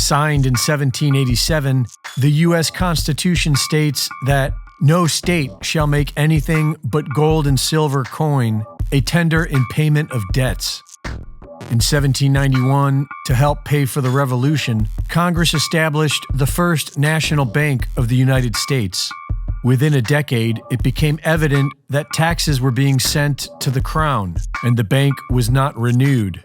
Signed in 1787, the U.S. Constitution states that no state shall make anything but gold and silver coin a tender in payment of debts. In 1791, to help pay for the Revolution, Congress established the first national bank of the United States. Within a decade, it became evident that taxes were being sent to the Crown, and the bank was not renewed.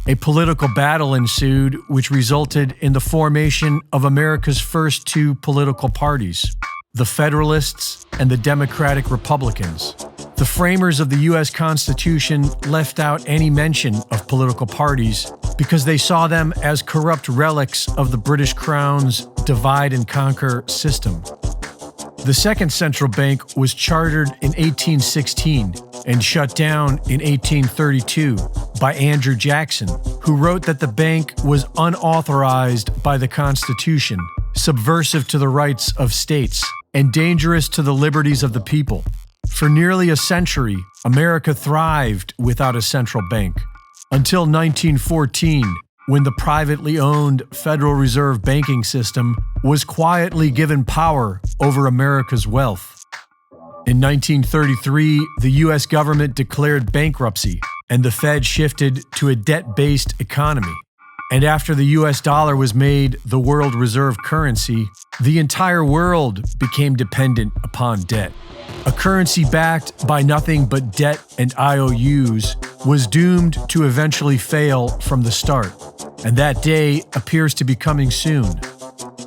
A political battle ensued, which resulted in the formation of America's first two political parties, the Federalists and the Democratic Republicans. The framers of the U.S. Constitution left out any mention of political parties because they saw them as corrupt relics of the British Crown's divide-and-conquer system. The second central bank was chartered in 1816 and shut down in 1832 by Andrew Jackson, who wrote that the bank was unauthorized by the Constitution, subversive to the rights of states, and dangerous to the liberties of the people. For nearly a century, America thrived without a central bank, until 1914, when the privately owned Federal Reserve banking system was quietly given power over America's wealth. In 1933, the U.S. government declared bankruptcy, and the Fed shifted to a debt-based economy. And after the U.S. dollar was made the world reserve currency, the entire world became dependent upon debt. A currency backed by nothing but debt and IOUs was doomed to eventually fail from the start, and that day appears to be coming soon.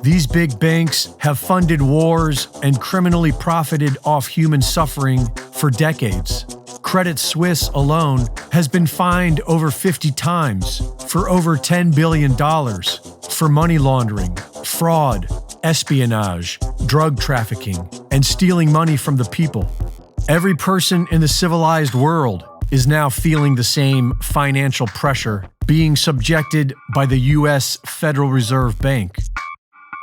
These big banks have funded wars and criminally profited off human suffering for decades. Credit Suisse alone has been fined over 50 times for over $10 billion for money laundering, fraud, espionage, drug trafficking, and stealing money from the people. Every person in the civilized world is now feeling the same financial pressure being subjected by the U.S. Federal Reserve Bank.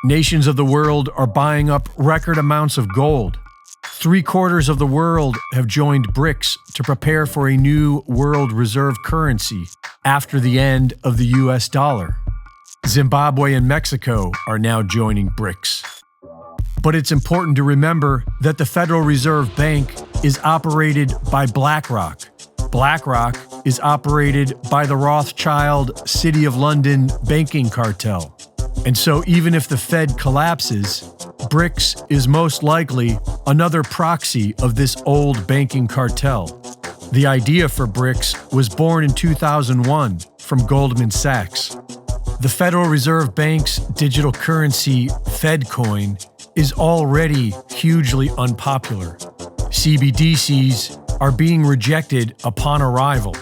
Nations of the world are buying up record amounts of gold. 3/4 of the world have joined BRICS to prepare for a new world reserve currency after the end of the U.S. dollar. Zimbabwe and Mexico are now joining BRICS. But it's important to remember that the Federal Reserve Bank is operated by BlackRock. BlackRock is operated by the Rothschild City of London banking cartel. And so even if the Fed collapses, BRICS is most likely another proxy of this old banking cartel. The idea for BRICS was born in 2001 from Goldman Sachs. The Federal Reserve Bank's digital currency, FedCoin, is already hugely unpopular. CBDCs are being rejected upon arrival,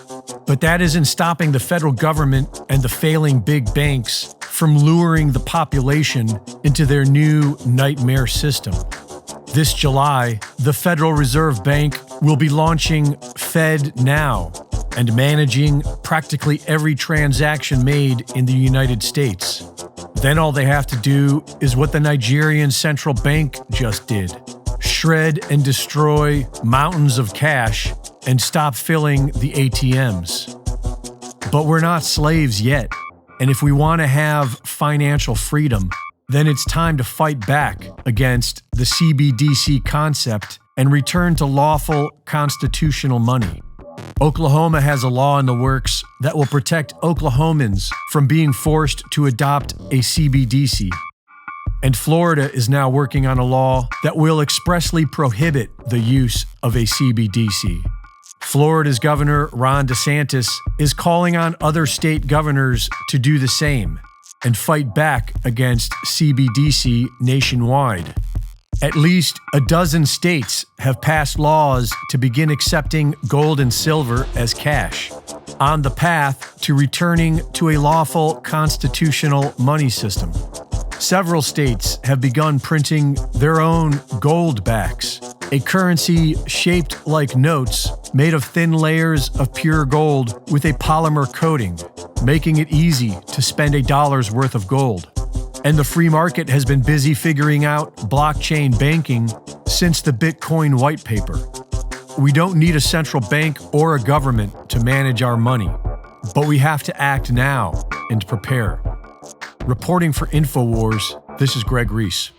but that isn't stopping the federal government and the failing big banks from luring the population into their new nightmare system. This July, the Federal Reserve Bank will be launching FedNow and managing practically every transaction made in the United States. Then all they have to do is what the Nigerian central bank just did: shred and destroy mountains of cash and stop filling the ATMs. But we're not slaves yet. And if we want to have financial freedom, then it's time to fight back against the CBDC concept and return to lawful constitutional money. Oklahoma has a law in the works that will protect Oklahomans from being forced to adopt a CBDC. And Florida is now working on a law that will expressly prohibit the use of a CBDC. Florida's Governor Ron DeSantis is calling on other state governors to do the same and fight back against CBDC nationwide. At least a dozen states have passed laws to begin accepting gold and silver as cash, on the path to returning to a lawful constitutional money system. Several states have begun printing their own gold backs, a currency shaped like notes made of thin layers of pure gold with a polymer coating, making it easy to spend $1's worth of gold. And the free market has been busy figuring out blockchain banking since the Bitcoin white paper. We don't need a central bank or a government to manage our money, but we have to act now and prepare. Reporting for InfoWars, this is Greg Reese.